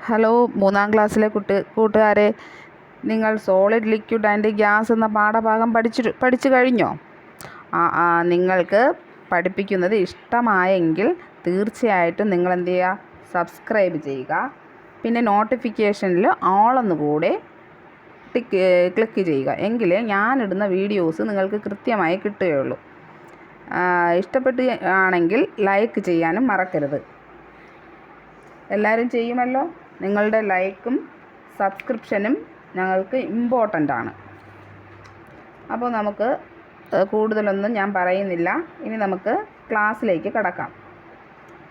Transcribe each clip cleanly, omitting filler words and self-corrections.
Hello, 3ാം ക്ലാസ്സിലെ കൂട്ടുകാരെ, നിങ്ങൾ സോളിഡ്, ലിക്വിഡ് ആൻഡ് ഗ്യാസ് എന്ന പാഠഭാഗം പഠിച്ചു കഴിഞ്ഞോ? നിങ്ങൾക്ക് പഠിപ്പിക്കുന്നത് ഇഷ്ടമായെങ്കിൽ തീർച്ചയായിട്ടും നിങ്ങൾ എന്ത് ചെയ്യുക? സബ്സ്ക്രൈബ് ചെയ്യുക. പിന്നെ നോട്ടിഫിക്കേഷനിൽ ഓളെന്ന് കൂടെ ക്ലിക്ക് ചെയ്യുക. എങ്കിലേ ഞാനിടുന്ന വീഡിയോസ് നിങ്ങൾക്ക് കൃത്യമായി കിട്ടുകയുള്ളൂ. ഇഷ്ടപ്പെടുകയാണെങ്കിൽ ലൈക്ക് ചെയ്യാനും മറക്കരുത്. എല്ലാവരും ചെയ്യുമല്ലോ. നിങ്ങളുടെ ലൈക്കും സബ്സ്ക്രിപ്ഷനും ഞങ്ങൾക്ക് ഇമ്പോർട്ടൻ്റ് ആണ്. അപ്പോൾ നമുക്ക് കൂടുതലൊന്നും ഞാൻ പറയുന്നില്ല. ഇനി നമുക്ക് ക്ലാസ്സിലേക്ക് കടക്കാം.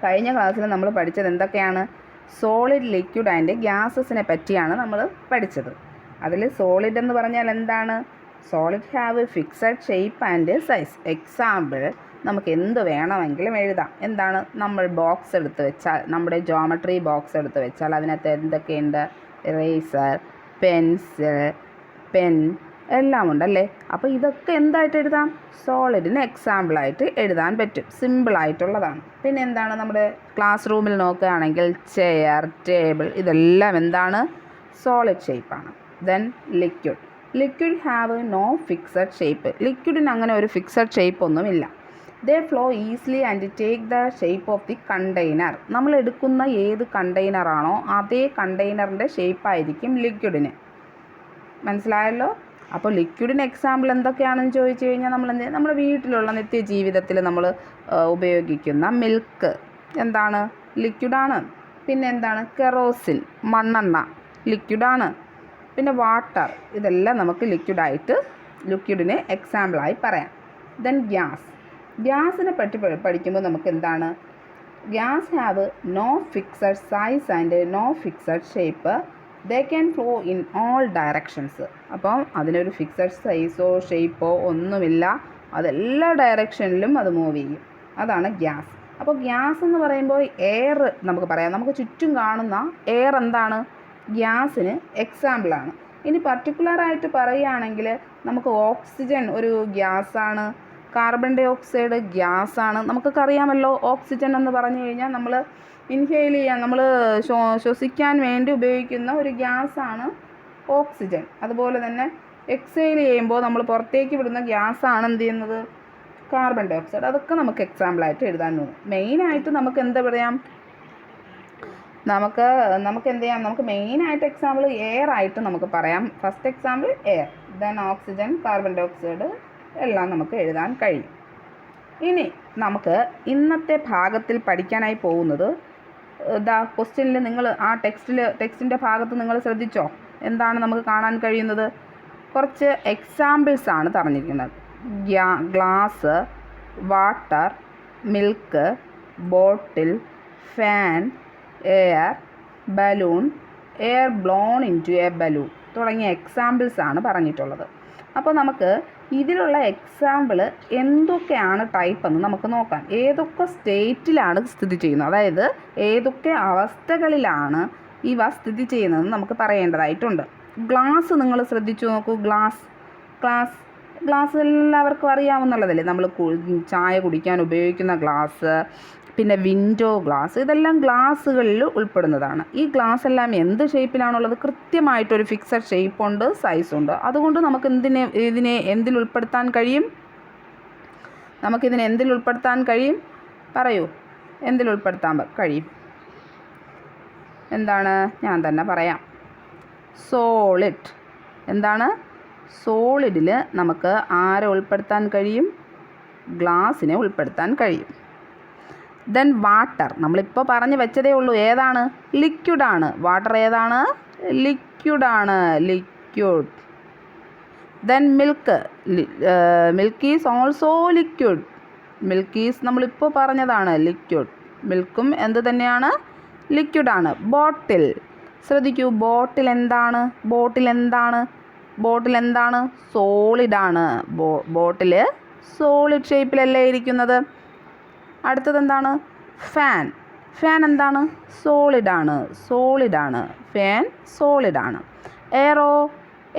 കഴിഞ്ഞ ക്ലാസ്സിൽ നമ്മൾ പഠിച്ചത് എന്തൊക്കെയാണ്? സോളിഡ്, ലിക്വിഡ് ആൻഡ് ഗ്യാസസിനെ പറ്റിയാണ് നമ്മൾ പഠിച്ചത്. അതിൽ സോളിഡ് എന്ന് പറഞ്ഞാൽ എന്താണ്? Solid have fixed shape and size. Example, നമുക്ക് എന്ത് വേണമെങ്കിലും എഴുതാം. എന്താണ്? നമ്മൾ ബോക്സ് എടുത്ത് വെച്ചാൽ, നമ്മുടെ ജോമെട്രി ബോക്സ് എടുത്ത് വെച്ചാൽ അതിനകത്ത് എന്തൊക്കെയുണ്ട്? ഇറേസർ, പെൻസിൽ, പെൻ എല്ലാം ഉണ്ടല്ലേ. അപ്പോൾ ഇതൊക്കെ എന്തായിട്ട് എഴുതാം? സോളിഡിന് എക്സാമ്പിളായിട്ട് എഴുതാൻ പറ്റും. സിമ്പിളായിട്ടുള്ളതാണ്. പിന്നെ എന്താണ്? നമ്മുടെ ക്ലാസ് റൂമിൽ നോക്കുകയാണെങ്കിൽ ചെയർ, ടേബിൾ ഇതെല്ലാം എന്താണ്? സോളിഡ് ഷേപ്പാണ്. Then liquid have no fixed shape. ലിക്വിഡിന് അങ്ങനെ ഒരു ഫിക്സഡ് ഷേപ്പ് ഒന്നുമില്ല. They flow easily and take the shape of the container. നമ്മൾ എടുക്കുന്ന ഏത് കണ്ടെയ്നറാണോ അതേ കണ്ടെയ്നറിൻ്റെ ഷേപ്പായിരിക്കും ലിക്വിഡിന്. മനസ്സിലായല്ലോ? അപ്പോൾ ലിക്വിഡിന് എക്സാമ്പിൾ എന്തൊക്കെയാണെന്ന് ചോദിച്ചു കഴിഞ്ഞാൽ നമ്മുടെ വീട്ടിലുള്ള നിത്യജീവിതത്തിൽ നമ്മൾ ഉപയോഗിക്കുന്ന മിൽക്ക് എന്താണ്? ലിക്വിഡാണ്. പിന്നെ എന്താണ്? കെറോസിൻ, മണ്ണെണ്ണ ലിക്വിഡാണ്. പിന്നെ വാട്ടർ, ഇതെല്ലാം നമുക്ക് ലിക്വിഡിന് എക്സാമ്പിളായി പറയാം. ദെൻ ഗ്യാസിനെ പറ്റി പഠിക്കുമ്പോൾ നമുക്ക് എന്താണ്? Gas have no fixed size and no fixed shape. They can flow in all directions. അപ്പം അതിനൊരു ഫിക്സഡ് സൈസോ ഷേപ്പോ ഒന്നുമില്ല. അതെല്ലാ ഡയറക്ഷനിലും അത് മൂവ് ചെയ്യും. അതാണ് ഗ്യാസ്. അപ്പോൾ ഗ്യാസ് എന്ന് പറയുമ്പോൾ എയർ നമുക്ക് പറയാം. നമുക്ക് ചുറ്റും കാണുന്ന എയർ എന്താണ്? ഗ്യാസിന് എക്സാമ്പിളാണ്. ഇനി പർട്ടിക്കുലറായിട്ട് പറയുകയാണെങ്കിൽ നമുക്ക് ഓക്സിജൻ ഒരു ഗ്യാസാണ്. കാർബൺ ഡൈ ഓക്സൈഡ് ഗ്യാസാണ്. നമുക്കൊക്കെ അറിയാമല്ലോ. ഓക്സിജൻ എന്ന് പറഞ്ഞു കഴിഞ്ഞാൽ നമ്മൾ ഇൻഹെയിൽ ചെയ്യാൻ, നമ്മൾ ശ്വസിക്കാൻ വേണ്ടി ഉപയോഗിക്കുന്ന ഒരു ഗ്യാസാണ് ഓക്സിജൻ. അതുപോലെ തന്നെ എക്സെയിൽ ചെയ്യുമ്പോൾ നമ്മൾ പുറത്തേക്ക് വിടുന്ന ഗ്യാസാണ് എന്ത് ചെയ്യുന്നത്? Carbon dioxide. അതൊക്കെ നമുക്ക് എക്സാമ്പിളായിട്ട് എഴുതാൻ തോന്നും. മെയിനായിട്ട് നമുക്ക് എന്താ പറയാം? നമുക്ക് എന്ത് ചെയ്യാം? നമുക്ക് മെയിനായിട്ട് എക്സാമ്പിൾ എയർ ആയിട്ട് നമുക്ക് പറയാം. First example air, then oxygen, carbon dioxide എല്ലാം നമുക്ക് എഴുതാൻ കഴിയും. ഇനി നമുക്ക് ഇന്നത്തെ ഭാഗത്തിൽ പഠിക്കാനായി പോകുന്നത് ക്വസ്റ്റ്യനിൽ നിങ്ങൾ ആ ടെക്സ്റ്റിൻ്റെ ഭാഗത്ത് നിങ്ങൾ ശ്രദ്ധിച്ചോ? എന്താണ് നമുക്ക് കാണാൻ കഴിയുന്നത്? കുറച്ച് എക്സാമ്പിൾസ് ആണ് പറഞ്ഞിരിക്കുന്നത്. Glass, water, milk, bottle, fan, air, balloon, air blown into a balloon തുടങ്ങിയ എക്സാമ്പിൾസ് ആണ് പറഞ്ഞിട്ടുള്ളത്. അപ്പോൾ നമുക്ക് ഇതിലുള്ള എക്സാമ്പിൾ എന്തൊക്കെയാണ് ടൈപ്പ് എന്ന് നമുക്ക് നോക്കാം. ഏതൊക്കെ സ്റ്റേറ്റിലാണ് സ്ഥിതി ചെയ്യുന്നത്, അതായത് ഏതൊക്കെ അവസ്ഥകളിലാണ് ഇവ സ്ഥിതി ചെയ്യുന്നതെന്ന് നമുക്ക് പറയേണ്ടതായിട്ടുണ്ട്. ഗ്ലാസ് നിങ്ങൾ ശ്രദ്ധിച്ചു നോക്കൂ. ഗ്ലാസ് എല്ലാവർക്കും അറിയാവുന്നതല്ലേ. നമ്മൾ ചായ കുടിക്കാൻ ഉപയോഗിക്കുന്ന ഗ്ലാസ്, പിന്നെ വിൻഡോ ഗ്ലാസ്, ഇതെല്ലാം ഗ്ലാസ്സുകളിൽ ഉൾപ്പെടുന്നതാണ്. ഈ ഗ്ലാസ് എല്ലാം എന്ത് ഷേപ്പിലാണുള്ളത്? കൃത്യമായിട്ടൊരു ഫിക്സഡ് ഷേപ്പുണ്ട്, സൈസുണ്ട്. അതുകൊണ്ട് നമുക്ക് ഇതിനെ എന്തിൽ ഉൾപ്പെടുത്താൻ കഴിയും? പറയൂ, എന്തിൽ ഉൾപ്പെടുത്താൻ കഴിയും? എന്താണ്? ഞാൻ തന്നെ പറയാം. സോളിഡ്. എന്താണ്? സോളിഡിൽ നമുക്ക് ആരെ ഉൾപ്പെടുത്താൻ കഴിയും? ഗ്ലാസിനെ ഉൾപ്പെടുത്താൻ കഴിയും. ദെൻ വാട്ടർ, നമ്മളിപ്പോൾ പറഞ്ഞു വെച്ചതേ ഉള്ളൂ. ഏതാണ്? ലിക്വിഡാണ്. വാട്ടർ ഏതാണ്? ലിക്വിഡാണ്. Then milk is also liquid. Milk is നമ്മളിപ്പോൾ പറഞ്ഞതാണ് ലിക്വിഡ്. മിൽക്കും എന്ത് തന്നെയാണ്? ലിക്വിഡാണ്. ബോട്ടിൽ ശ്രദ്ധിക്കൂ. ബോട്ടിൽ എന്താണ്? സോളിഡാണ്. ബോട്ടിൽ സോളിഡ് ഷേപ്പിലല്ലേ ഇരിക്കുന്നത്. അടുത്തത് എന്താണ്? ഫാൻ എന്താണ്? സോളിഡാണ്. ഫാൻ സോളിഡാണ്.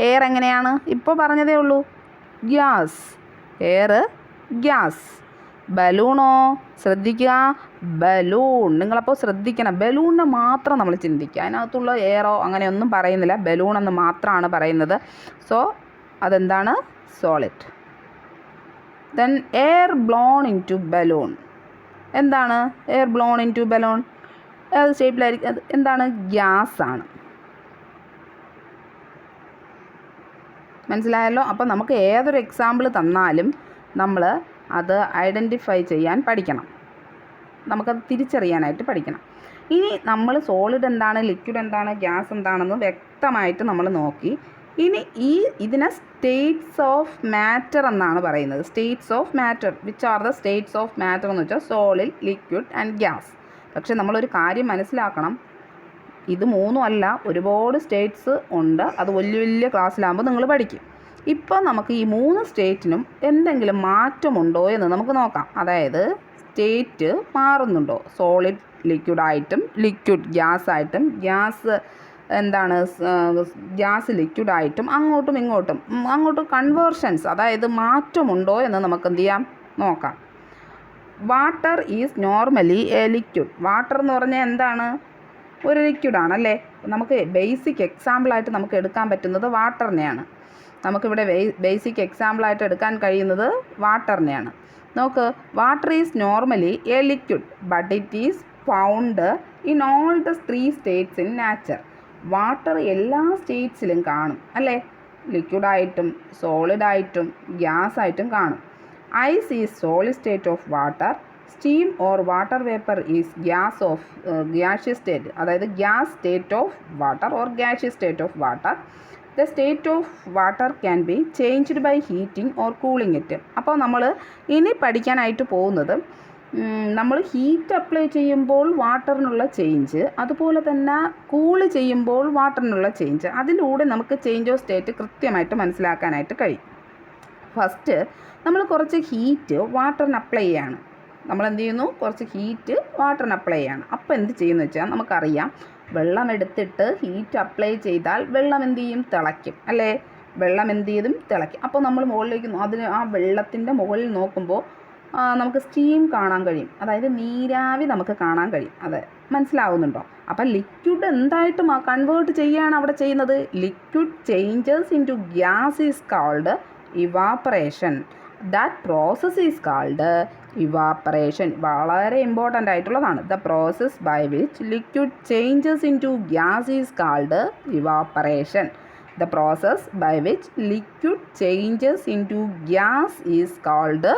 എയർ എങ്ങനെയാണ്? ഇപ്പോൾ പറഞ്ഞതേ ഉള്ളൂ. ഗ്യാസ്. ബലൂണോ? ശ്രദ്ധിക്കുക, ബലൂൺ. നിങ്ങളപ്പോൾ ശ്രദ്ധിക്കണം, ബലൂണിനെ മാത്രം നമ്മൾ ചിന്തിക്കുക. അതിനകത്തുള്ള എയറോ അങ്ങനെയൊന്നും പറയുന്നില്ല, ബലൂണെന്ന് മാത്രമാണ് പറയുന്നത്. സോ അതെന്താണ്? Solid. Then air blown into balloon. എന്താണ് air blown into balloon? ഏത് ഷേപ്പിലായിരിക്കും? അത് എന്താണ്? ഗ്യാസാണ്. മനസ്സിലായല്ലോ? അപ്പോൾ നമുക്ക് ഏതൊരു എക്സാമ്പിൾ തന്നാലും നമ്മൾ അത് ഐഡൻറ്റിഫൈ ചെയ്യാൻ പഠിക്കണം, നമുക്കത് തിരിച്ചറിയാനായിട്ട് പഠിക്കണം. ഇനി നമ്മൾ സോളിഡ് എന്താണ്, ലിക്വിഡ് എന്താണ്, ഗ്യാസ് എന്താണെന്ന് വ്യക്തമായിട്ട് നമ്മൾ നോക്കി. ഇനി ഇതിനെ സ്റ്റേറ്റ്സ് ഓഫ് മാറ്റർ എന്നാണ് പറയുന്നത്. States of matter, which are the States of matter എന്ന് വെച്ചാൽ സോളിഡ്, ലിക്വിഡ് ആൻഡ് ഗ്യാസ്. പക്ഷെ നമ്മളൊരു കാര്യം മനസ്സിലാക്കണം, ഇത് മൂന്നും അല്ല, ഒരുപാട് സ്റ്റേറ്റ്സ് ഉണ്ട്. അത് വലിയ വലിയ ക്ലാസ്സിലാകുമ്പോൾ നിങ്ങൾ പഠിക്കും. ഇപ്പോൾ നമുക്ക് ഈ 3 സ്റ്റേറ്റിനും എന്തെങ്കിലും മാറ്റമുണ്ടോ എന്ന് നമുക്ക് നോക്കാം. അതായത് സ്റ്റേറ്റ് മാറുന്നുണ്ടോ? സോളിഡ് ലിക്വിഡായിട്ടും, ലിക്വിഡ് ഗ്യാസായിട്ടും, ഗ്യാസ് ഗ്യാസ് ലിക്വിഡായിട്ടും, അങ്ങോട്ടും കൺവേർഷൻസ്, അതായത് മാറ്റമുണ്ടോ എന്ന് നമുക്ക് എന്ത് ചെയ്യാം? നോക്കാം. Water is normally a liquid. Water എന്ന് പറഞ്ഞാൽ എന്താണ്? ഒരു ലിക്വിഡാണല്ലേ. നമുക്ക് ബേസിക് എക്സാമ്പിളായിട്ട് നമുക്ക് എടുക്കാൻ പറ്റുന്നത് വാട്ടറിനെയാണ്. നമുക്കിവിടെ ബേസിക് എക്സാമ്പിളായിട്ട് എടുക്കാൻ കഴിയുന്നത് വാട്ടറിനെയാണ്. നോക്ക്, water is normally a liquid but it is found in all the 3 states in nature. Water എല്ലാ സ്റ്റേറ്റ്സിലും കാണും അല്ലേ? ലിക്വിഡായിട്ടും, സോളിഡായിട്ടും, ഗ്യാസായിട്ടും കാണും. Ice is solid state of water. Steam or water vapour is gaseous state, അതായത് gas state of water or gaseous state of water. The state of water can be changed by heating or cooling it. അപ്പോൾ നമ്മൾ ഇനി പഠിക്കാനായിട്ട് പോകുന്നത്, നമ്മൾ heat apply ചെയ്യുമ്പോൾ വാട്ടറിനുള്ള change, അതുപോലെ തന്നെ കൂള് ചെയ്യുമ്പോൾ വാട്ടറിനുള്ള ചേഞ്ച്, അതിലൂടെ നമുക്ക് ചേഞ്ച് ഓഫ് സ്റ്റേറ്റ് കൃത്യമായിട്ട് മനസ്സിലാക്കാനായിട്ട് കഴിയും. ഫസ്റ്റ് നമ്മൾ കുറച്ച് ഹീറ്റ് വാട്ടറിന് അപ്ലൈ ചെയ്യാണ്. നമ്മൾ എന്ത് ചെയ്യുന്നു? കുറച്ച് ഹീറ്റ് വാട്ടറിന് അപ്ലൈ ചെയ്യാണ്. അപ്പോൾ എന്ത് ചെയ്യുന്നു വെച്ചാൽ, നമുക്കറിയാം വെള്ളം എടുത്തിട്ട് ഹീറ്റ് അപ്ലൈ ചെയ്താൽ വെള്ളം എന്ത് ചെയ്യും? തിളയ്ക്കും അല്ലേ? വെള്ളം എന്ത് ചെയ്തും തിളയ്ക്കും. അപ്പോൾ നമ്മൾ മുകളിലേക്ക് ആ വെള്ളത്തിൻ്റെ മുകളിൽ നോക്കുമ്പോൾ നമുക്ക് സ്റ്റീം കാണാൻ കഴിയും, അതായത് നീരാവി നമുക്ക് കാണാൻ കഴിയും. അത് മനസ്സിലാവുന്നുണ്ടോ? അപ്പം ലിക്വിഡ് എന്തായിട്ട് കൺവേർട്ട് ചെയ്യുകയാണ് അവിടെ ചെയ്യുന്നത്. Liquid changes into gas is called evaporation. That process is called evaporation. വളരെ ഇമ്പോർട്ടൻ്റ് ആയിട്ടുള്ളതാണ്. The process by which liquid changes into gas is called evaporation. The process by which liquid changes into gas is called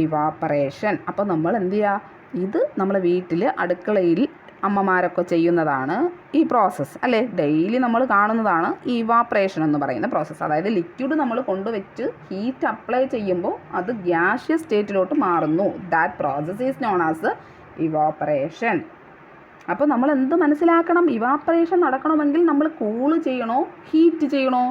evaporation. അപ്പോൾ നമ്മൾ എന്ത് ചെയ്യുക? ഇത് നമ്മളെ വീട്ടിൽ അടുക്കളയിൽ അമ്മമാരൊക്കെ ചെയ്യുന്നതാണ് ഈ പ്രോസസ്സ് അല്ലേ? ഡെയിലി നമ്മൾ കാണുന്നതാണ് ഈ ഇവാപ്പറേഷൻ എന്ന് പറയുന്ന പ്രോസസ്സ്. അതായത് ലിക്വിഡ് നമ്മൾ കൊണ്ടുവച്ച് ഹീറ്റ് അപ്ലൈ ചെയ്യുമ്പോൾ അത് ഗ്യാഷ്യസ് സ്റ്റേറ്റിലോട്ട് മാറുന്നു. That process is known as evaporation. അപ്പോൾ നമ്മൾ എന്ത് മനസ്സിലാക്കണം? ഇവാപ്പറേഷൻ നടക്കണമെങ്കിൽ നമ്മൾ കൂള് ചെയ്യണോ, ഹീറ്റ് ചെയ്യണോ?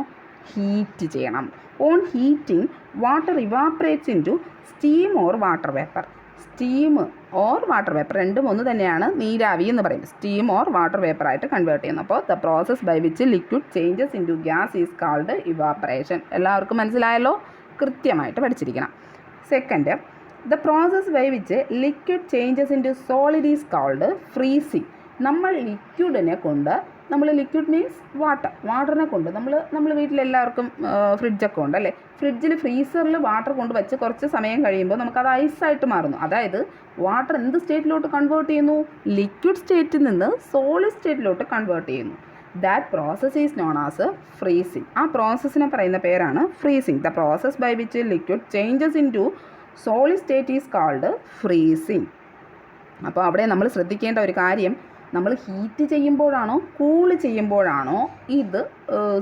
ഹീറ്റ് ചെയ്യണം. On heating water evaporates into steam or water vapour. Steam or water vapour രണ്ടും ഒന്ന് തന്നെയാണ്. നീരാവി എന്ന് പറയും. സ്റ്റീം ഓർ വാട്ടർ വേപ്പറായിട്ട് കൺവേർട്ട് ചെയ്യുന്നു. അപ്പോൾ the process by which liquid changes into gas is called evaporation. എല്ലാവർക്കും മനസ്സിലായല്ലോ? കൃത്യമായിട്ട് പഠിച്ചിരിക്കണം. Second, the process by which liquid changes into solid is called freezing. നമ്മൾ ലിക്വിഡിനെ കൊണ്ട്, നമ്മൾ ലിക്വിഡ് മീൻസ് വാട്ടറിനെ കൊണ്ട് നമ്മൾ വീട്ടിലെല്ലാവർക്കും ഫ്രിഡ്ജൊക്കെ ഉണ്ട് അല്ലേ? ഫ്രിഡ്ജിൽ ഫ്രീസറിൽ വാട്ടർ കൊണ്ട് വെച്ച് കുറച്ച് സമയം കഴിയുമ്പോൾ നമുക്കത് ഐസായിട്ട് മാറുന്നു. അതായത് വാട്ടർ എന്ത് സ്റ്റേറ്റിലോട്ട് കൺവേർട്ട് ചെയ്യുന്നു? ലിക്വിഡ് സ്റ്റേറ്റിൽ നിന്ന് സോളിഡ് സ്റ്റേറ്റിലോട്ട് കൺവേർട്ട് ചെയ്യുന്നു. That process is known as freezing. ആ പ്രോസസ്സിനെ പറയുന്ന പേരാണ് freezing. The process by which liquid changes into solid state is called freezing. അപ്പോൾ അവിടെ നമ്മൾ ശ്രദ്ധിക്കേണ്ട ഒരു കാര്യം, നമ്മൾ ഹീറ്റ് ചെയ്യുമ്പോഴാണോ കൂള് ചെയ്യുമ്പോഴാണോ ഇത്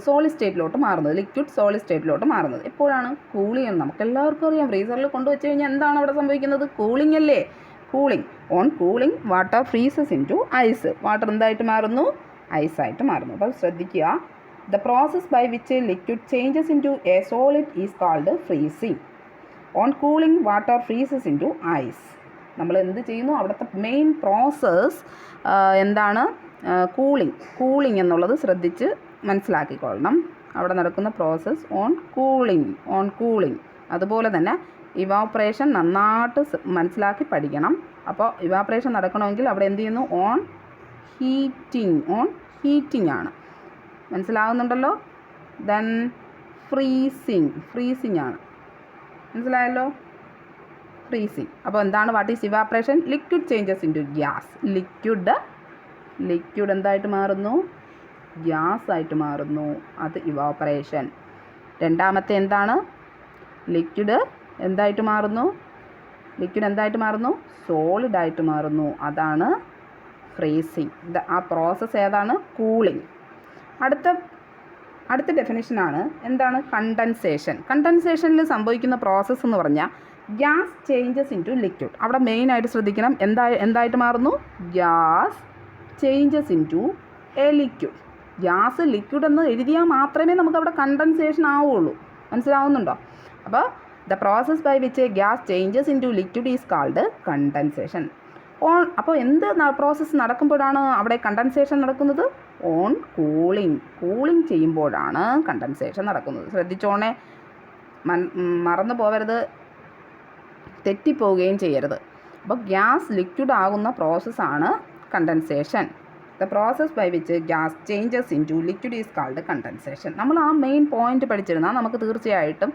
സോളിഡ് സ്റ്റേറ്റിലോട്ട് മാറുന്നത്, ലിക്വിഡ് സോളിഡ് സ്റ്റേറ്റിലോട്ട് മാറുന്നത്? എപ്പോഴാണ്? കൂൾ ചെയ്യുന്നത്. നമുക്കെല്ലാവർക്കും അറിയാം, ഫ്രീസറിൽ കൊണ്ടുവച്ച് കഴിഞ്ഞാൽ എന്താണ് അവിടെ സംഭവിക്കുന്നത്? കൂളിംഗ് അല്ലേ? Cooling. On cooling water freezes into ice. Water എന്തായിട്ട് മാറുന്നു? ഐസായിട്ട് മാറുന്നു. അപ്പോൾ ശ്രദ്ധിക്കുക, the process by which liquid changes into a solid is called freezing. On cooling water freezes into ice. നമ്മൾ എന്ത് ചെയ്യുന്നു? അവിടുത്തെ മെയിൻ പ്രോസസ് എന്താണ്? കൂളിംഗ് എന്നുള്ളത് ശ്രദ്ധിച്ച് മനസ്സിലാക്കിക്കൊള്ളണം. അവിടെ നടക്കുന്ന പ്രോസസ്സ് ഓൺ കൂളിംഗ്. അതുപോലെ തന്നെ ഇവാപ്പറേഷൻ നന്നായിട്ട് മനസ്സിലാക്കി പഠിക്കണം. അപ്പോൾ ഇവാപ്പറേഷൻ നടക്കണമെങ്കിൽ അവിടെ എന്ത് ചെയ്യുന്നു? ഓൺ ഹീറ്റിംഗ് ആണ്. മനസ്സിലാകുന്നുണ്ടല്ലോ? ദെൻ ഫ്രീസിങ് ആണ്. മനസ്സിലായല്ലോ? ഫ്രീസിങ്. അപ്പോൾ എന്താണ് what is evaporation? Liquid changes into gas. Liquid എന്തായിട്ട് മാറുന്നു? ഗ്യാസ് ആയിട്ട് മാറുന്നു. അത് ഇവാപ്പറേഷൻ. രണ്ടാമത്തെ എന്താണ്? ലിക്വിഡ് എന്തായിട്ട് മാറുന്നു? സോളിഡായിട്ട് മാറുന്നു. അതാണ് ഫ്രീസിങ്. ആ പ്രോസസ്സ് ഏതാണ്? കൂളിംഗ്. അടുത്ത ഡെഫിനിഷനാണ് എന്താണ്? കണ്ടൻസേഷനിൽ സംഭവിക്കുന്ന പ്രോസസ്സ് എന്ന് പറഞ്ഞാൽ ഗ്യാസ് ചേഞ്ചസ് ഇൻറ്റു ലിക്വിഡ്. അവിടെ മെയിനായിട്ട് ശ്രദ്ധിക്കണം, എന്തായിട്ട് മാറുന്നു? Gas changes into a liquid. Gas liquid എന്ന് എഴുതിയാൽ മാത്രമേ നമുക്കവിടെ കണ്ടൻസേഷൻ ആവുള്ളൂ. മനസ്സിലാവുന്നുണ്ടോ? അപ്പോൾ the process by which gas changes into liquid is called condensation. അപ്പോൾ എന്ത് പ്രോസസ്സ് നടക്കുമ്പോഴാണ് അവിടെ കണ്ടൻസേഷൻ നടക്കുന്നത്? ഓൺ കൂളിംഗ് ചെയ്യുമ്പോഴാണ് കണ്ടൻസേഷൻ നടക്കുന്നത്. ശ്രദ്ധിച്ചോണേ, മറന്നു പോകരുത്, തെറ്റിപ്പോവുകയും ചെയ്യരുത്. അപ്പോൾ ഗ്യാസ് ലിക്വിഡ് ആകുന്ന പ്രോസസ്സാണ് condensation. The process by which gas changes into liquid is called condensation. നമ്മൾ ആ മെയിൻ പോയിന്റ് പഠിച്ചിരുന്നാൽ നമുക്ക് തീർച്ചയായിട്ടും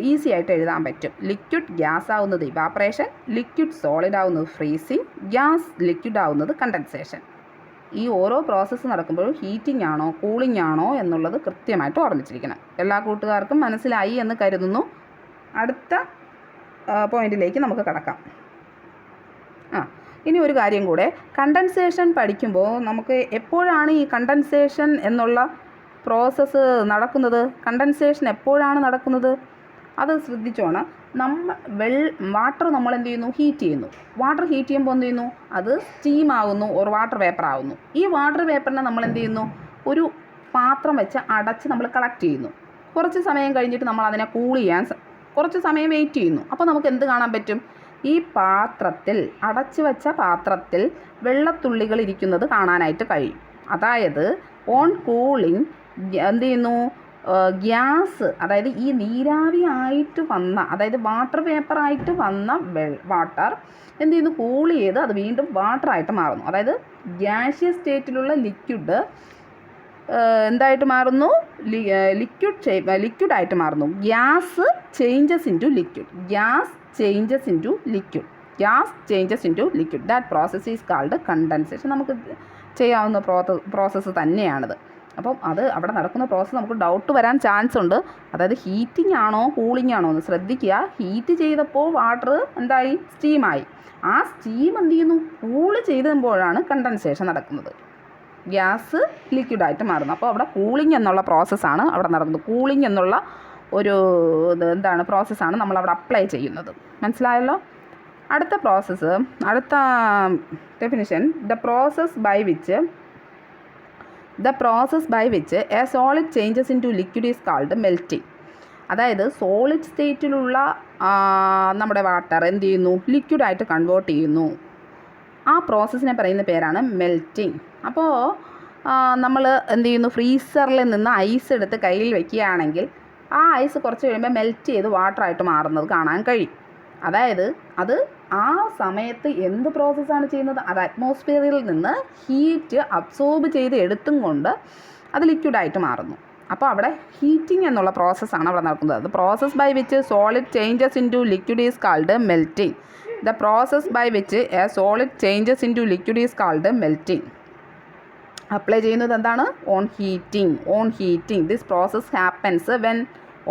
ഈസി ആയിട്ട് എഴുതാൻ പറ്റും. ലിക്വിഡ് ഗ്യാസ് ആവുന്നത് ഇവാപ്പറേഷൻ, ലിക്വിഡ് സോളിഡ് ആവുന്നത് ഫ്രീസിങ്, ഗ്യാസ് ലിക്വിഡ് ആവുന്നത് കണ്ടൻസേഷൻ. ഈ ഓരോ പ്രോസസ്സ് നടക്കുമ്പോഴും ഹീറ്റിംഗ് ആണോ കൂളിംഗ് ആണോ എന്നുള്ളത് കൃത്യമായിട്ട് ഓർമ്മിച്ചിരിക്കണം. എല്ലാ കൂട്ടുകാർക്കും മനസ്സിലായി എന്ന് കരുതുന്നു. അടുത്ത പോയിന്റിലേക്ക് നമുക്ക് കടക്കാം. ഇനി ഒരു കാര്യം കൂടെ, കണ്ടൻസേഷൻ പഠിക്കുമ്പോൾ നമുക്ക് എപ്പോഴാണ് ഈ കണ്ടൻസേഷൻ എന്നുള്ള പ്രോസസ്സ് നടക്കുന്നത്? കണ്ടൻസേഷൻ എപ്പോഴാണ് നടക്കുന്നത്? അത് ശ്രദ്ധിച്ചോണം. വാട്ടർ നമ്മൾ എന്ത് ചെയ്യുന്നു? ഹീറ്റ് ചെയ്യുന്നു. വാട്ടർ ഹീറ്റ് ചെയ്യുമ്പോൾ എന്ത് ചെയ്യുന്നു? അത് സ്റ്റീം ആകുന്നു, ഒരു വാട്ടർ വേപ്പർ ആകുന്നു. ഈ വാട്ടർ വേപ്പറിനെ നമ്മൾ എന്ത് ചെയ്യുന്നു? ഒരു പാത്രം വെച്ച് അടച്ച് നമ്മൾ കളക്ട് ചെയ്യുന്നു. കുറച്ച് സമയം കഴിഞ്ഞിട്ട് നമ്മൾ അതിനെ കൂൾ ചെയ്യാൻ കുറച്ച് സമയം വെയിറ്റ് ചെയ്യുന്നു. അപ്പോൾ നമുക്ക് എന്ത് കാണാൻ പറ്റും? ഈ പാത്രത്തിൽ, അടച്ചു വെച്ച പാത്രത്തിൽ വെള്ളത്തുള്ളികൾ ഇരിക്കുന്നത് കാണാനായിട്ട് കഴിയും. അതായത് ഓൺ കൂളിംഗ് എന്ത് ചെയ്യുന്നു? ഗ്യാസ്, അതായത് ഈ നീരാവി ആയിട്ട് വന്ന, അതായത് വാട്ടർ വേപ്പറായിട്ട് വന്ന വാട്ടർ എന്ത് ചെയ്യുന്നു? കൂൾ ചെയ്ത് അത് വീണ്ടും വാട്ടറായിട്ട് മാറുന്നു. അതായത് ഗ്യാഷ്യസ് സ്റ്റേറ്റിലുള്ള ലിക്വിഡ് എന്തായിട്ട് മാറുന്നു? ലിക്വിഡായിട്ട് മാറുന്നു. Gas changes into liquid. That process is called condensation. നമുക്ക് ചെയ്യാവുന്ന പ്രോസസ്സ് തന്നെയാണിത്. അപ്പം അത് അവിടെ നടക്കുന്ന പ്രോസസ്സ് നമുക്ക് ഡൗട്ട് വരാൻ ചാൻസ് ഉണ്ട്. അതായത് ഹീറ്റിംഗ് ആണോ കൂളിംഗ് ആണോ എന്ന് ശ്രദ്ധിക്കുക. ഹീറ്റ് ചെയ്തപ്പോൾ വാട്ടർ എന്തായി? സ്റ്റീമായി. ആ സ്റ്റീം എന്ത് ചെയ്യുന്നു? കൂൾ ചെയ്തുമ്പോഴാണ് കണ്ടൻസേഷൻ നടക്കുന്നത്. ഗ്യാസ് ലിക്വിഡായിട്ട് മാറുന്നു. അപ്പോൾ അവിടെ കൂളിംഗ് എന്നുള്ള പ്രോസസ്സാണ് അവിടെ നടക്കുന്നത്. കൂളിംഗ് എന്നുള്ള ഒരു പ്രോസസ്സാണ് നമ്മളവിടെ അപ്ലൈ ചെയ്യുന്നത്. മനസ്സിലായല്ലോ? അടുത്ത definition, the process by which a solid changes into liquid is called melting. അതായത് സോളിഡ് സ്റ്റേറ്റിലുള്ള നമ്മുടെ വാട്ടർ എന്ത് ചെയ്യുന്നു? ലിക്വിഡായിട്ട് കൺവേർട്ട് ചെയ്യുന്നു. ആ പ്രോസസ്സിനെ പറയുന്ന പേരാണ് മെൽറ്റിംഗ്. അപ്പോൾ നമ്മൾ എന്ത് ചെയ്യുന്നു? ഫ്രീസറിൽ നിന്ന് ഐസ് എടുത്ത് കയ്യിൽ വയ്ക്കുകയാണെങ്കിൽ ആ ഐസ് കുറച്ച് കഴിയുമ്പോൾ മെൽറ്റ് ചെയ്ത് വാട്ടറായിട്ട് മാറുന്നത് കാണാൻ കഴിയും. അതായത് അത് ആ സമയത്ത് എന്ത് പ്രോസസ്സാണ് ചെയ്യുന്നത്? അത് അറ്റ്മോസ്ഫിയറിൽ നിന്ന് ഹീറ്റ് അബ്സോർബ് ചെയ്ത് എടുത്തും കൊണ്ട് അത് ലിക്വിഡായിട്ട് മാറുന്നു. അപ്പോൾ അവിടെ ഹീറ്റിംഗ് എന്നുള്ള പ്രോസസ്സാണ് അവിടെ നടക്കുന്നത്. The process by which solid changes into liquid is called melting. The process by which a solid changes into liquid is called melting. Apply ചെയ്യുന്നത് എന്താണ്? On heating. This process happens when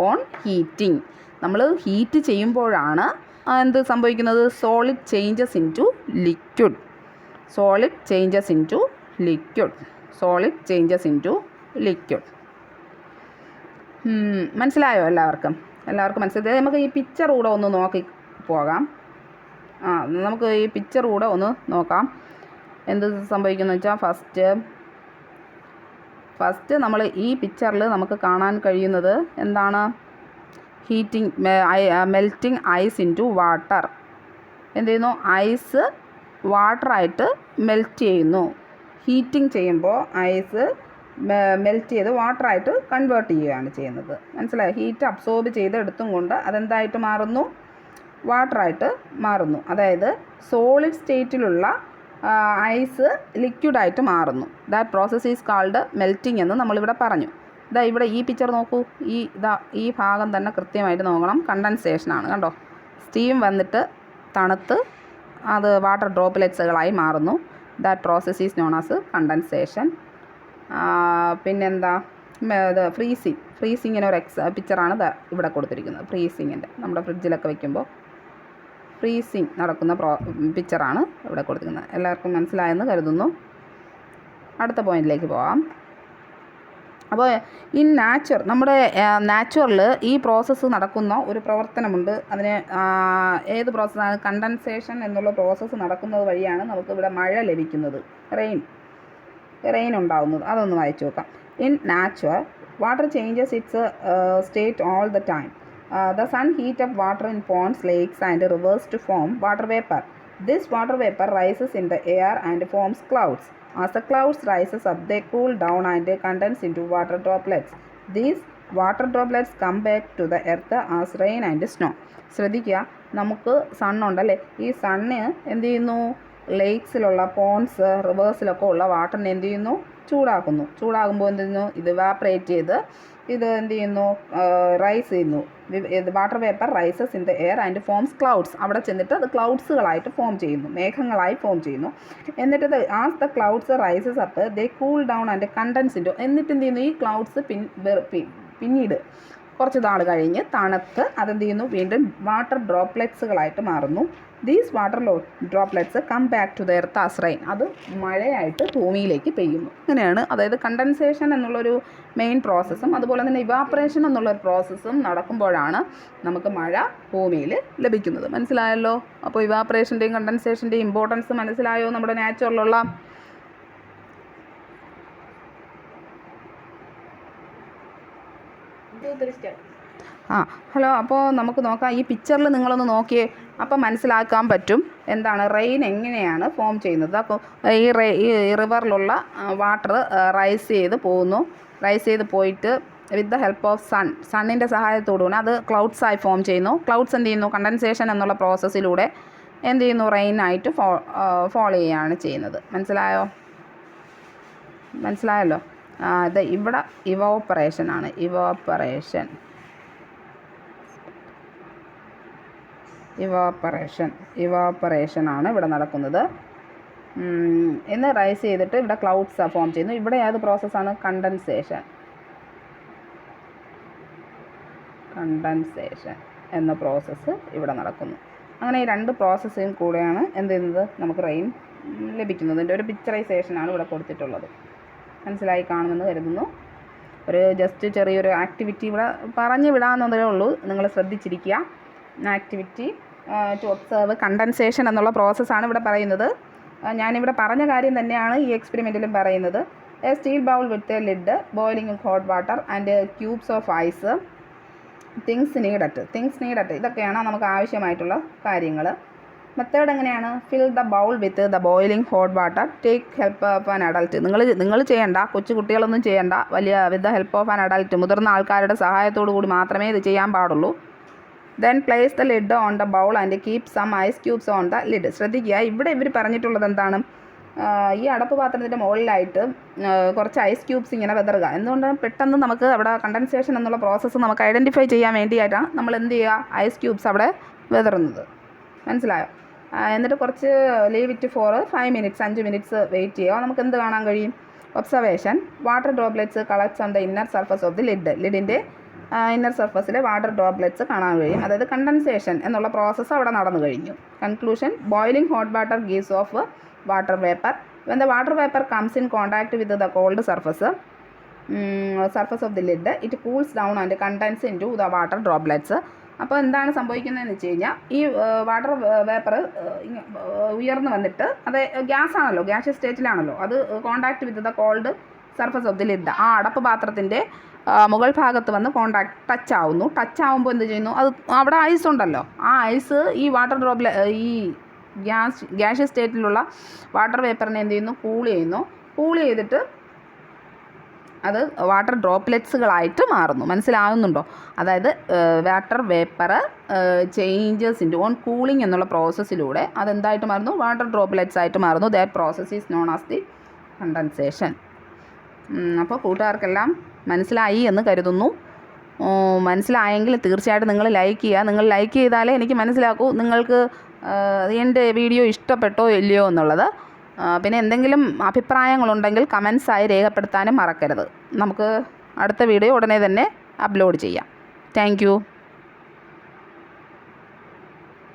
on heating. നമ്മൾ heat ചെയ്യുമ്പോഴാണ് എന്ത് സംഭവിക്കുന്നത്? Solid changes into liquid. മനസ്സിലായോ? എല്ലാവർക്കും മനസ്സിലായി? നമുക്ക് ഈ പിക്ചർ കൂടെ ഒന്ന് നോക്കി പോകാം. നമുക്ക് ഈ പിക്ചർ കൂടെ ഒന്ന് നോക്കാം. എന്ത് സംഭവിക്കുന്നു വെച്ചാൽ ഫസ്റ്റ് നമ്മൾ ഈ പിക്ചറിൽ നമുക്ക് കാണാൻ കഴിയുന്നത് എന്താണ്? Melting ice into water. എന്ത് ചെയ്യുന്നു? ഐസ് വാട്ടറായിട്ട് മെൽറ്റ് ചെയ്യുന്നു. ഹീറ്റിംഗ് ചെയ്യുമ്പോൾ ഐസ് മെൽറ്റ് ചെയ്ത് വാട്ടറായിട്ട് കൺവേർട്ട് ചെയ്യുകയാണ് ചെയ്യുന്നത്. മനസ്സിലായോ? ഹീറ്റ് അബ്സോർബ് ചെയ്ത് എടുത്തും കൊണ്ട് അതെന്തായിട്ട് മാറുന്നു? വാട്ടറായിട്ട് മാറുന്നു. അതായത് സോളിഡ് സ്റ്റേറ്റിലുള്ള ഐസ് ലിക്വിഡായിട്ട് മാറുന്നു. That process is called melting എന്ന് നമ്മളിവിടെ പറഞ്ഞു. ഇവിടെ ഈ പിക്ചർ നോക്കൂ. ഈ ഭാഗം തന്നെ കൃത്യമായിട്ട് നോക്കണം. കണ്ടൻസേഷനാണ് കണ്ടോ. സ്റ്റീം വന്നിട്ട് തണുത്ത് അത് വാട്ടർ ഡ്രോപ്പ്ലെറ്റ്സുകളായി മാറുന്നു. That process is known as condensation. പിന്നെന്താ, ഇത് ഫ്രീസിങ്ങിന് ഒരു പിക്ചറാണ് ഇവിടെ കൊടുത്തിരിക്കുന്നത്. ഫ്രീസിങ്ങിൻ്റെ നമ്മുടെ ഫ്രിഡ്ജിലൊക്കെ വയ്ക്കുമ്പോൾ ഫ്രീസിങ് നടക്കുന്ന പിക്ചറാണ് ഇവിടെ കൊടുത്തിരിക്കുന്നത്. എല്ലാവർക്കും മനസ്സിലായെന്ന് കരുതുന്നു. അടുത്ത പോയിന്റിലേക്ക് പോകാം. അപ്പോൾ നമ്മുടെ നാച്ചുറൽ ഈ പ്രോസസ്സ് നടക്കുന്ന ഒരു പ്രവർത്തനമുണ്ട്. അതിന് ഏത് പ്രോസസ്സാണ്? കണ്ടൻസേഷൻ എന്നുള്ള പ്രോസസ്സ് നടക്കുന്നത് വഴിയാണ് നമുക്ക് ഇവിടെ മഴ ലഭിക്കുന്നത്, റെയിൻ ഉണ്ടാകുന്നത്. അതൊന്ന് വായിച്ചു നോക്കാം. In natural water changes it's state all the time. The sun heat up water in ponds, lakes and rivers to form water vapor. This water vapor rises in the air and forms clouds. As the clouds rises up, they cool down and condense into water droplets. These water droplets come back to the earth as rain and snow. ശ്രദ്ധിക്കുക, നമുക്ക് സണ്ണുണ്ടല്ലേ, ഈ sun എന്ത് ചെയ്യുന്നു? ലേക്സിലുള്ള Ponce, റിവേഴ്സിലൊക്കെ ഉള്ള വാട്ടറിനെ എന്ത് ചെയ്യുന്നു? ചൂടാകുമ്പോൾ എന്ത് ചെയ്യുന്നു? ഇത് ഇവാപ്പറേറ്റ് ചെയ്ത് ഇത് എന്ത് ചെയ്യുന്നു? റൈസ് ചെയ്യുന്നു. Water vapour rises in the air and forms clouds. അവിടെ ചെന്നിട്ട് അത് ക്ലൗഡ്സുകളായിട്ട് ഫോം ചെയ്യുന്നു, മേഘങ്ങളായി ഫോം ചെയ്യുന്നു. എന്നിട്ട് as the clouds rises up they cool down and condense into. എന്നിട്ട് എന്ത് ചെയ്യുന്നു? ഈ ക്ലൗഡ്സ് പിന്നീട് കുറച്ച് നാൾ കഴിഞ്ഞ് തണുത്ത് അതെന്ത് ചെയ്യുന്നു? വീണ്ടും വാട്ടർ ഡ്രോപ്ലെറ്റ്സുകളായിട്ട് മാറുന്നു. These water droplets come back to the earth as rain. അത് മഴയായിട്ട് ഭൂമിയിലേക്ക് പെയ്യുന്നു. അങ്ങനെയാണ്. അതായത് കണ്ടൻസേഷൻ എന്നുള്ളൊരു മെയിൻ പ്രോസസ്സും അതുപോലെ തന്നെ ഇവാപ്പറേഷൻ എന്നുള്ളൊരു പ്രോസസ്സും നടക്കുമ്പോഴാണ് നമുക്ക് മഴ ഭൂമിയിൽ ലഭിക്കുന്നത്. മനസ്സിലായല്ലോ? അപ്പോൾ ഇവാപ്പറേഷൻ്റെയും കണ്ടൻസേഷൻ്റെയും ഇമ്പോർട്ടൻസ് മനസ്സിലായോ? നമ്മുടെ നാച്ചുറലുള്ള ഹലോ. അപ്പോൾ നമുക്ക് നോക്കാം. ഈ പിക്ചറിൽ നിങ്ങളൊന്ന് നോക്കിയേ. അപ്പം മനസ്സിലാക്കാൻ പറ്റും എന്താണ് റെയിൻ എങ്ങനെയാണ് ഫോം ചെയ്യുന്നത്. അപ്പോൾ ഈ റിവറിലുള്ള വാട്ടർ റൈസ് ചെയ്ത് പോകുന്നു. റൈസ് ചെയ്ത് പോയിട്ട് വിത്ത് ദ ഹെൽപ്പ് ഓഫ് സണ്ണിൻ്റെ സഹായത്തോടുകൂടി അത് ക്ലൗഡ്സായി ഫോം ചെയ്യുന്നു. ക്ലൗഡ്സ് എന്ത് ചെയ്യുന്നു? കണ്ടൻസേഷൻ എന്നുള്ള പ്രോസസ്സിലൂടെ എന്ത് ചെയ്യുന്നു? റെയിനായിട്ട് ഫോളോ ചെയ്യുകയാണ് ചെയ്യുന്നത്. മനസ്സിലായല്ലോ? ഇത് ഇവിടെ ഇവാപ്പറേഷനാണ്. ഇവാപ്പറേഷനാണ് ഇവിടെ നടക്കുന്നത്. എന്ന് റൈസ് ചെയ്തിട്ട് ഇവിടെ ക്ലൗഡ്സ് ഫോം ചെയ്യുന്നു. ഇവിടെ ഏത് പ്രോസസ്സാണ്? കണ്ടൻസേഷൻ എന്ന പ്രോസസ്സ് ഇവിടെ നടക്കുന്നു. അങ്ങനെ ഈ രണ്ട് പ്രോസസ്സും കൂടെയാണ് എന്ത് ചെയ്യുന്നത്? നമുക്ക് റെയിൻ ലഭിക്കുന്നത്. ഇതിൻ്റെ ഒരു പിക്ചറൈസേഷനാണ് ഇവിടെ കൊടുത്തിട്ടുള്ളത്. മനസ്സിലായി കാണുമെന്ന് കരുതുന്നു. ഒരു ജസ്റ്റ് ചെറിയൊരു ആക്ടിവിറ്റി ഇവിടെ പറഞ്ഞു വിടാമെന്നതേ ഉള്ളൂ. നിങ്ങൾ ശ്രദ്ധിച്ചിരിക്കുക. ആക്ടിവിറ്റി ടു ഒബ്സർവ് കണ്ടൻസേഷൻ എന്നുള്ള പ്രോസസ്സാണ് ഇവിടെ പറയുന്നത്. ഞാനിവിടെ പറഞ്ഞ കാര്യം തന്നെയാണ് ഈ എക്സ്പെരിമെൻറ്റിലും പറയുന്നത്. A steel bowl with a lid, boiling hot water and cubes of ice. Things needed ഇതൊക്കെയാണ് നമുക്ക് ആവശ്യമായിട്ടുള്ള കാര്യങ്ങൾ. മെത്തേഡ് എങ്ങനെയാണ്? Fill the bowl with the boiling hot water, take help of an adult. നിങ്ങൾ ചെയ്യേണ്ട, കൊച്ചു കുട്ടികളൊന്നും ചെയ്യേണ്ട. With the help of an adult, മുതിർന്ന ആൾക്കാരുടെ സഹായത്തോടു കൂടി മാത്രമേ ഇത് ചെയ്യാൻ പാടുള്ളൂ. Then place the lid on the bowl and keep some ice cubes on the lid. ശ്രദ്ധിക്കുക, ഇവിടെ ഇവർ പറഞ്ഞിട്ടുള്ളത് എന്താണ്? ഈ അടപ്പ് പാത്രത്തിൻ്റെ മുകളിലായിട്ട് കുറച്ച് ഐസ് ക്യൂബ്സ് ഇങ്ങനെ വെതറുക. എന്തുകൊണ്ട്? പെട്ടെന്ന് നമുക്ക് അവിടെ കണ്ടൻസേഷൻ എന്നുള്ള പ്രോസസ്സ് നമുക്ക് ഐഡൻറ്റിഫൈ ചെയ്യാൻ വേണ്ടിയിട്ടാണ് നമ്മൾ എന്ത് ചെയ്യുക? ഐസ് ക്യൂബ്സ് അവിടെ വെതറുന്നത്. മനസ്സിലായോ? എന്നിട്ട് കുറച്ച് leave it for 5 minutes, 5 minutes wait ചെയ്യുക. നമുക്ക് എന്ത് കാണാൻ കഴിയും? Observation, water droplets collects on the inner surface of the ലിഡിൻ്റെ ഇന്നർ സർഫസിലെ വാട്ടർ ഡ്രോപ്ലെറ്റ്സ് കാണാൻ കഴിയും. അതായത് കണ്ടൻസേഷൻ എന്നുള്ള പ്രോസസ്സ് അവിടെ നടന്നു കഴിഞ്ഞു. Conclusion, boiling hot water gives off water vapour. When the water vapour comes in contact with the cold surface of the lid, it cools down and condense in to the water droplets. അപ്പോൾ എന്താണ് സംഭവിക്കുന്നതെന്ന് വെച്ച് കഴിഞ്ഞാൽ ഈ water vapour ഉയർന്നു വന്നിട്ട് അത് ഗ്യാസാണല്ലോ, gas സ്റ്റേറ്റിലാണല്ലോ, അത് contact with the cold surface of the lid, ആ അടപ്പ് പാത്രത്തിൻ്റെ മുകൾ ഭാഗത്ത് വന്ന് ടച്ച് ആവുമ്പോൾ എന്ത് ചെയ്യുന്നു? അത് അവിടെ ഐസ് ഉണ്ടല്ലോ, ആ ഐസ് ഈ വാട്ടർ ഈ ഗ്യാസ് സ്റ്റേറ്റിലുള്ള വാട്ടർ വേപ്പറിനെ എന്ത് ചെയ്യുന്നു? കൂൾ ചെയ്തിട്ട് അത് വാട്ടർ ഡ്രോപ്ലെറ്റ്സുകളായിട്ട് മാറുന്നു. മനസ്സിലാവുന്നുണ്ടോ? അതായത് water vapour changes in on cooling എന്നുള്ള പ്രോസസ്സിലൂടെ അതെന്തായിട്ട് മാറുന്നു? വാട്ടർ ഡ്രോപ്ലെറ്റ്സ് ആയിട്ട് മാറുന്നു. That process is known as the condensation. അപ്പോൾ കൂട്ടുകാർക്കെല്ലാം മനസ്സിലായി എന്ന് കരുതുന്നു. മനസ്സിലായെങ്കിൽ തീർച്ചയായിട്ടും നിങ്ങൾ ലൈക്ക് ചെയ്യുക. നിങ്ങൾ ലൈക്ക് ചെയ്താലേ എനിക്ക് മനസ്സിലാക്കൂ നിങ്ങൾക്ക് എൻ്റെ വീഡിയോ ഇഷ്ടപ്പെട്ടോ ഇല്ലയോ എന്നുള്ളത്. പിന്നെ എന്തെങ്കിലും അഭിപ്രായങ്ങളുണ്ടെങ്കിൽ കമൻസായി രേഖപ്പെടുത്താനും മറക്കരുത്. നമുക്ക് അടുത്ത വീഡിയോ ഉടനെ തന്നെ അപ്ലോഡ് ചെയ്യാം. Thank you.